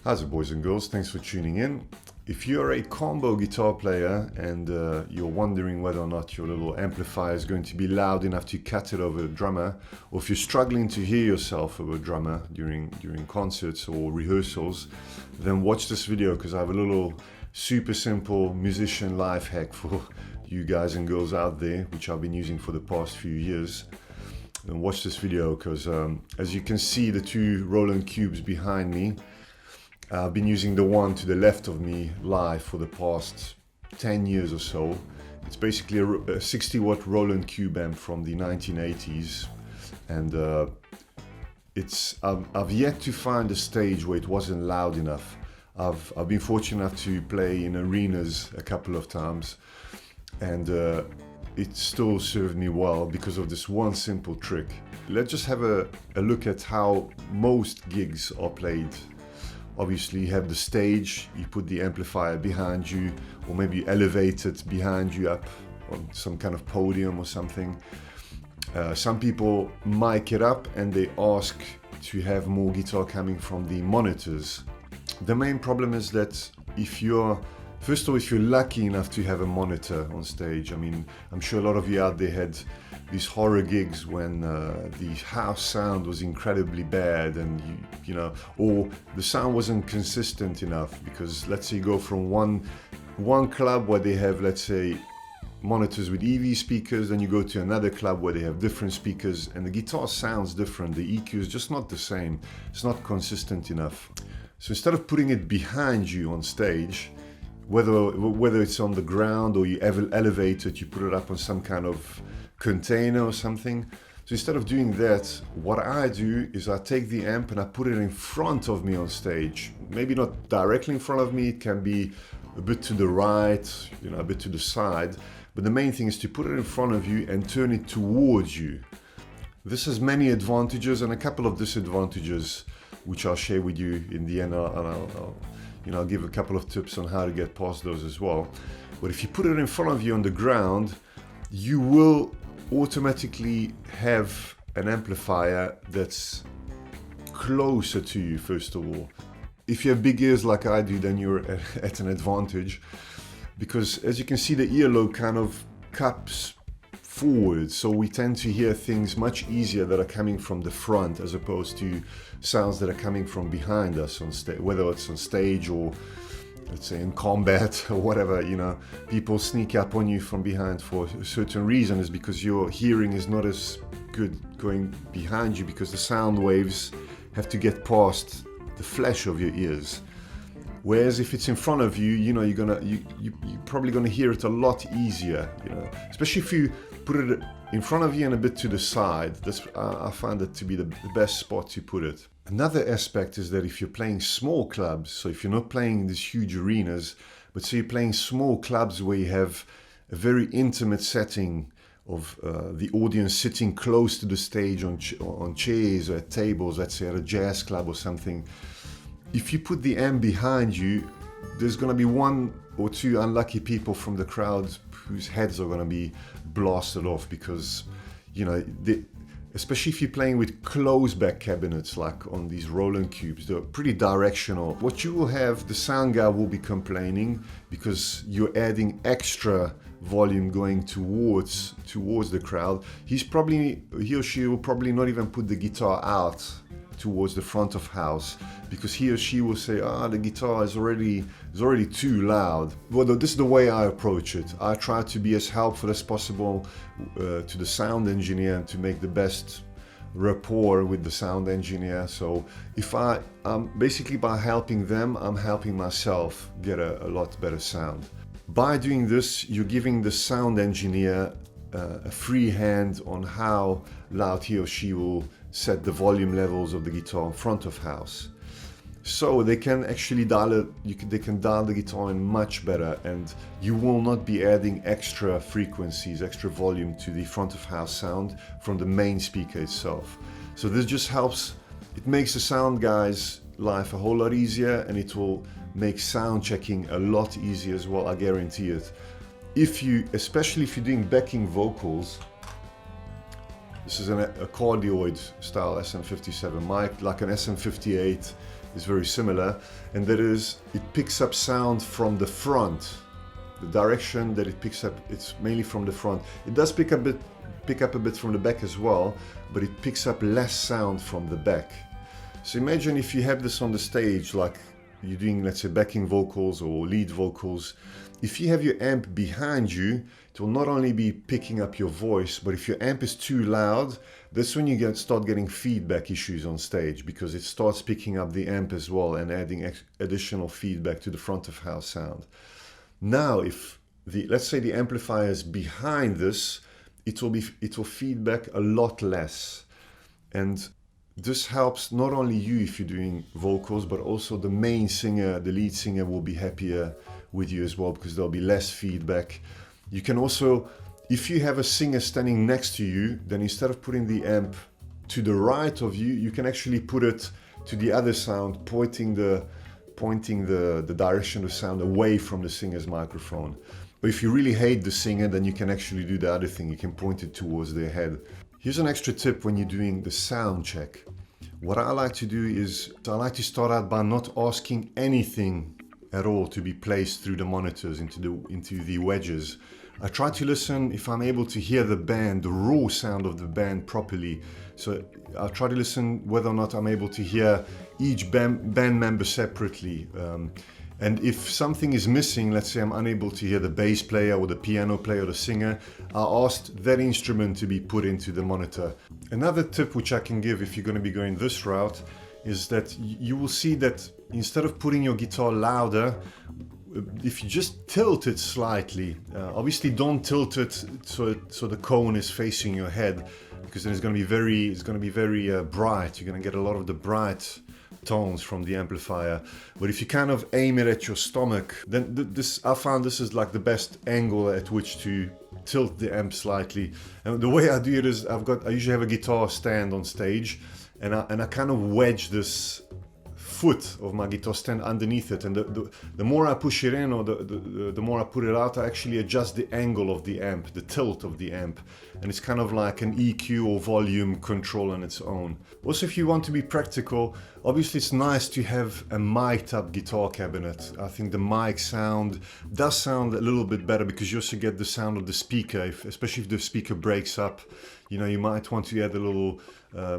How's it, boys and girls? Thanks for tuning in. If you're a combo guitar player and you're wondering whether or not your little amplifier is going to be loud enough to cut it over the drummer, or if you're struggling to hear yourself over a drummer during concerts or rehearsals, then watch this video, because I have a little super simple musician life hack for you guys and girls out there, which I've been using for the past few years. And watch this video, because as you can see, the two Roland Cubes behind me, I've been using the one to the left of me live for the past 10 years or so. It's basically a 60 watt Roland Cube amp from the 1980s, and I've yet to find a stage where it wasn't loud enough. I've been fortunate enough to play in arenas a couple of times, and it still served me well because of this one simple trick. Let's just have a look at how most gigs are played. Obviously, you have the stage, you put the amplifier behind you, or maybe you elevate it behind you up on some kind of podium or something. Some people mic it up and they ask to have more guitar coming from the monitors. The main problem is that if you're lucky enough to have a monitor on stage, I mean, I'm sure a lot of you out there had these horror gigs when the house sound was incredibly bad, and you know, or the sound wasn't consistent enough, because let's say you go from one club where they have, let's say, monitors with EV speakers, then you go to another club where they have different speakers and the guitar sounds different. The EQ is just not the same. It's not consistent enough. So instead of putting it behind you on stage, whether it's on the ground or you elevate it, you put it up on some kind of container or something. So instead of doing that, what I do is I take the amp and I put it in front of me on stage. Maybe not directly in front of me, it can be a bit to the right, you know, a bit to the side. But the main thing is to put it in front of you and turn it towards you. This has many advantages and a couple of disadvantages, which I'll share with you in the end. I'll give a couple of tips on how to get past those as well. But if you put it in front of you on the ground, you will automatically have an amplifier that's closer to you, first of all. If you have big ears like I do, then you're at an advantage, because as you can see, the earlobe kind of cups forward, so we tend to hear things much easier that are coming from the front, as opposed to sounds that are coming from behind us on stage, whether it's on stage or let's say in combat or whatever. You know, people sneak up on you from behind for a certain reason, is because your hearing is not as good going behind you, because the sound waves have to get past the flesh of your ears. Whereas if it's in front of you, you know, you're probably gonna hear it a lot easier, you know, especially if you put it in front of you and a bit to the side. I find that to be the best spot to put it. Another aspect is that if you're playing small clubs, so if you're not playing these huge arenas, but say you're playing small clubs where you have a very intimate setting of the audience sitting close to the stage on chairs or at tables, let's say at a jazz club or something, if you put the amp behind you, there's going to be one or two unlucky people from the crowd whose heads are going to be blasted off, because, you know, especially if you're playing with closed back cabinets like on these Roland Cubes, they're pretty directional. What you will have, the sound guy will be complaining because you're adding extra volume going towards the crowd. He or she will probably not even put the guitar out towards the front of house, because he or she will say, the guitar is already too loud. Well, this is the way I approach it. I try to be as helpful as possible to the sound engineer and to make the best rapport with the sound engineer. So if basically by helping them, I'm helping myself get a lot better sound. By doing this, you're giving the sound engineer a free hand on how loud he or she will set the volume levels of the guitar in front of house. So they can actually dial it, they can dial the guitar in much better, and you will not be adding extra frequencies, extra volume to the front of house sound from the main speaker itself. So this just helps, it makes the sound guy's life a whole lot easier, and it will make sound checking a lot easier as well, I guarantee it. Especially if you're doing backing vocals, this is a cardioid style SM57 mic, like an SM58 is very similar, and that is it picks up sound from the front. The direction that it picks up, it's mainly from the front. It does pick up a bit from the back as well, but it picks up less sound from the back. So imagine if you have this on the stage, like you're doing, let's say, backing vocals or lead vocals. If you have your amp behind you, it will not only be picking up your voice, but if your amp is too loud, that's when you start getting feedback issues on stage, because it starts picking up the amp as well and adding additional feedback to the front of house sound. Now, if let's say the amplifier is behind this, it will feedback a lot less, and this helps not only you if you're doing vocals, but also the main singer, the lead singer, will be happier with you as well, because there'll be less feedback. You can also, if you have a singer standing next to you, then instead of putting the amp to the right of you, you can actually put it to the other sound, pointing the direction of sound away from the singer's microphone. But if you really hate the singer, then you can actually do the other thing. You can point it towards their head. Here's an extra tip when you're doing the sound check. What I like to do is I like to start out by not asking anything at all to be placed through the monitors into the wedges. I try to listen if I'm able to hear the band, the raw sound of the band properly. So I try to listen whether or not I'm able to hear each band member separately. And if something is missing, let's say I'm unable to hear the bass player or the piano player or the singer, I asked that instrument to be put into the monitor. Another tip which I can give if you're going to be going this route is that you will see that instead of putting your guitar louder, if you just tilt it slightly, obviously don't tilt it so the cone is facing your head, because then it's going to be very bright. You're going to get a lot of the bright tones from the amplifier. But if you kind of aim it at your stomach, then I found this is like the best angle at which to tilt the amp slightly. And the way I do it is I usually have a guitar stand on stage, and I kind of wedge this foot of my guitar stand underneath it, and the more I push it in, or the more I put it out, I actually adjust the angle of the amp, the tilt of the amp, and it's kind of like an EQ or volume control on its own. Also, if you want to be practical, obviously it's nice to have a mic'd up guitar cabinet. I think the mic sound does sound a little bit better, because you also get the sound of the speaker, especially if the speaker breaks up. You know, you might want to add a little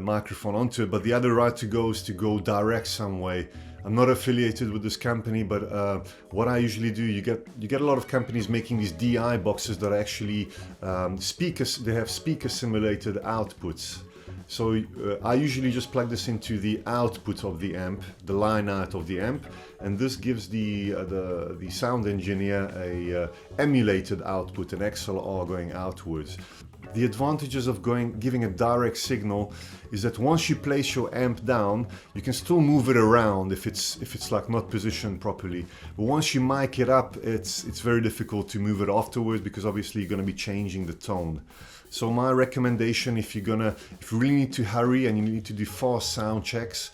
microphone onto it, but the other route to go is to go direct some way. I'm not affiliated with this company, but what I usually do, you get a lot of companies making these DI boxes that are actually speakers. They have speaker simulated outputs. So I usually just plug this into the output of the amp, the line out of the amp, and this gives the sound engineer a emulated output, an XLR going outwards. The advantages of giving a direct signal is that once you place your amp down, you can still move it around if it's like not positioned properly. But once you mic it up, it's very difficult to move it afterwards, because obviously you're going to be changing the tone. So my recommendation, if you really need to hurry and you need to do fast sound checks,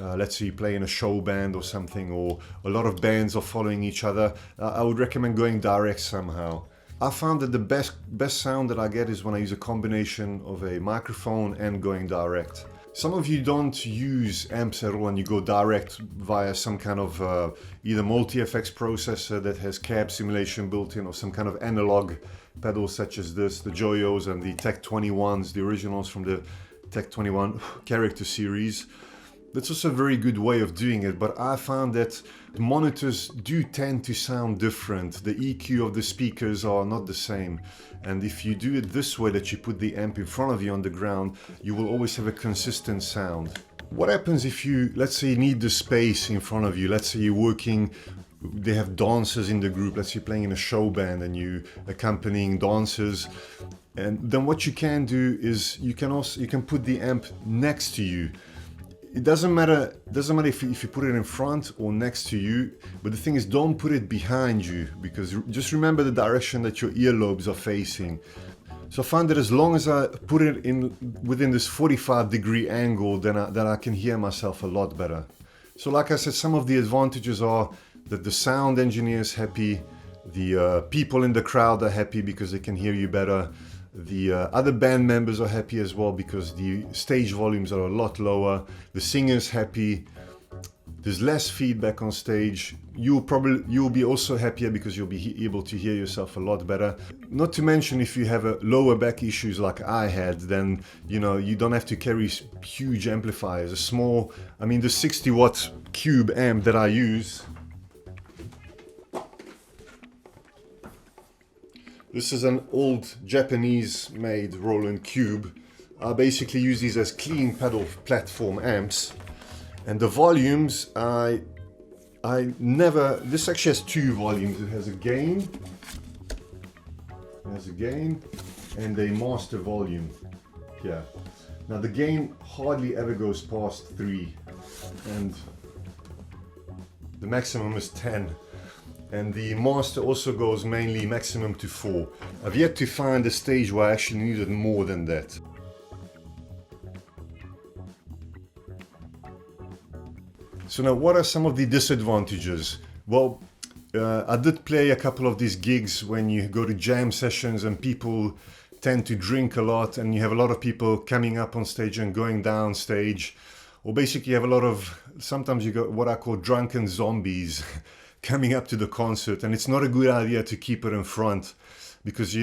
let's say you play in a show band or something, or a lot of bands are following each other, I would recommend going direct somehow. I found that the best sound that I get is when I use a combination of a microphone and going direct. Some of you don't use amps at all and you go direct via some kind of either multi-effects processor that has cab simulation built in, or some kind of analog pedals such as this, the Joyos and the Tech 21s, the originals from the Tech 21 character series. That's also a very good way of doing it, but I found that the monitors do tend to sound different. The EQ of the speakers are not the same. And if you do it this way, that you put the amp in front of you on the ground, you will always have a consistent sound. What happens if you, let's say you need the space in front of you, let's say you're working, they have dancers in the group, let's say you're playing in a show band and you accompanying dancers, and then what you can do is you can put the amp next to you. It doesn't matter if you put it in front or next to you, but the thing is, don't put it behind you, because just remember the direction that your earlobes are facing. So I find that as long as I put it within this 45-degree angle, then I can hear myself a lot better. So like I said, some of the advantages are that the sound engineer is happy, the people in the crowd are happy because they can hear you better. The other band members are happy as well because the stage volumes are a lot lower. The singer's happy. There's less feedback on stage. You'll be also happier because you'll be able to hear yourself a lot better. Not to mention, if you have a lower back issues like I had, then you don't have to carry huge amplifiers. A small, I mean, the 60-watt Cube amp that I use. This is an old Japanese-made Roland Cube. I basically use these as clean pedal platform amps. And the volumes, this actually has two volumes. It has a gain, and a master volume. Yeah. Now the gain hardly ever goes past 3, and the maximum is 10. And the master also goes mainly maximum to 4. I've yet to find a stage where I actually needed more than that. So now, what are some of the disadvantages? Well, I did play a couple of these gigs when you go to jam sessions and people tend to drink a lot, and you have a lot of people coming up on stage and going down stage. Or basically you have a lot of, sometimes you got what I call drunken zombies coming up to the concert, and it's not a good idea to keep it in front, because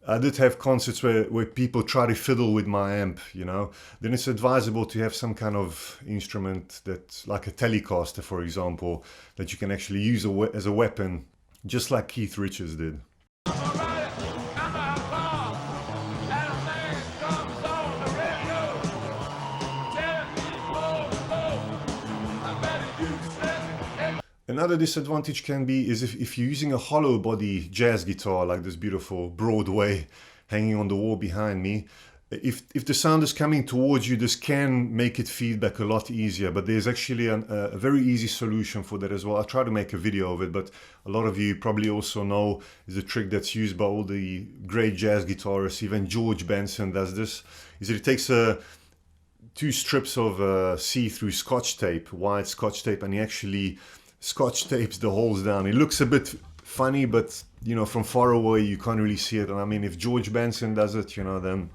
I did have concerts where people try to fiddle with my amp, Then it's advisable to have some kind of instrument that's like a Telecaster, for example, that you can actually use as a weapon, just like Keith Richards did. Another disadvantage can be if you're using a hollow body jazz guitar like this beautiful Broadway hanging on the wall behind me. If the sound is coming towards you, this can make it feedback a lot easier, but there's actually a very easy solution for that as well. I'll try to make a video of it, but a lot of you probably also know is a trick that's used by all the great jazz guitarists. Even George Benson does this. Is that it takes two strips of see-through Scotch tape, white Scotch tape, and he actually Scotch tapes the holes down. It looks a bit funny, but from far away you can't really see it. And I mean, if George Benson does it, then.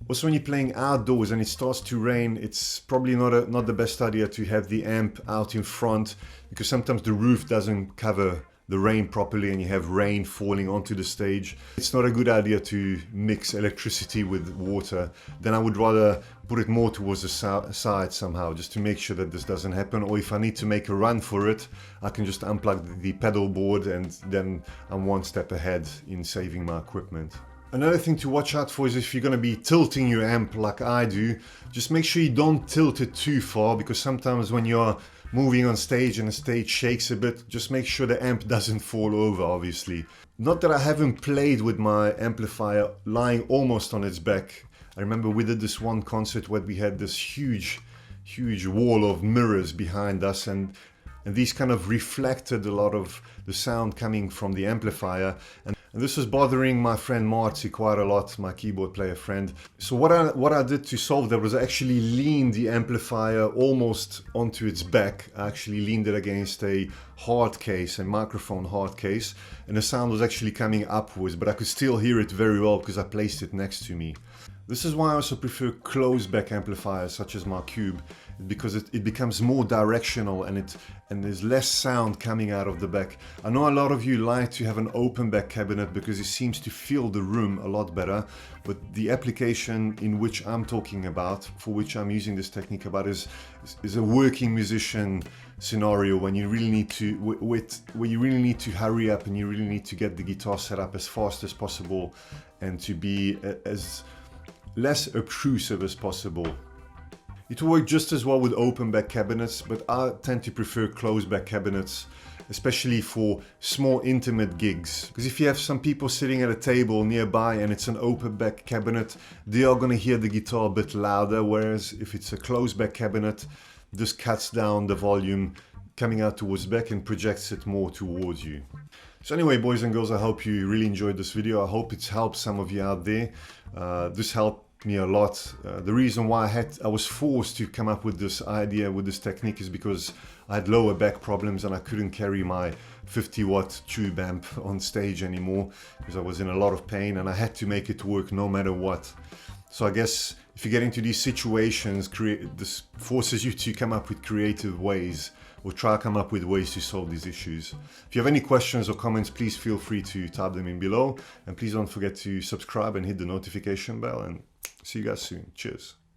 Also, when you're playing outdoors and it starts to rain, it's probably not the best idea to have the amp out in front, because sometimes the roof doesn't cover the rain properly and you have rain falling onto the stage. It's not a good idea to mix electricity with water. Then I would rather put it more towards the side somehow, just to make sure that this doesn't happen. Or if I need to make a run for it, I can just unplug the pedal board, and then I'm one step ahead in saving my equipment. Another thing to watch out for is if you're going to be tilting your amp like I do, just make sure you don't tilt it too far, because sometimes when you're moving on stage and the stage shakes a bit, just make sure the amp doesn't fall over, obviously. Not that I haven't played with my amplifier lying almost on its back. I remember we did this one concert where we had this huge wall of mirrors behind us, and these kind of reflected a lot of the sound coming from the amplifier. And this was bothering my friend Marty quite a lot, my keyboard player friend. So what I did to solve that was I actually leaned the amplifier almost onto its back. I actually leaned it against a hard case, a microphone hard case, and the sound was actually coming upwards, but I could still hear it very well because I placed it next to me. This is why I also prefer closed back amplifiers such as my Cube, because it becomes more directional and there's less sound coming out of the back. I know a lot of you like to have an open back cabinet because it seems to fill the room a lot better, but the application in which I'm talking about, for which I'm using this technique about, is a working musician scenario when you really need to where you really need to hurry up and you really need to get the guitar set up as fast as possible and to be as less obtrusive as possible. It will work just as well with open back cabinets, but I tend to prefer closed back cabinets, especially for small intimate gigs. Because if you have some people sitting at a table nearby and it's an open back cabinet, they are going to hear the guitar a bit louder, whereas if it's a closed back cabinet, this cuts down the volume coming out towards the back and projects it more towards you. So anyway, boys and girls, I hope you really enjoyed this video. I hope it's helped some of you out there. This helped me a lot. The reason why I was forced to come up with this idea, with this technique, is because I had lower back problems and I couldn't carry my 50-watt tube amp on stage anymore because I was in a lot of pain and I had to make it work no matter what. So I guess if you get into these situations, this forces you to come up with creative ways, or try to come up with ways to solve these issues. If you have any questions or comments, please feel free to type them in below. And please don't forget to subscribe and hit the notification bell. And see you guys soon. Cheers.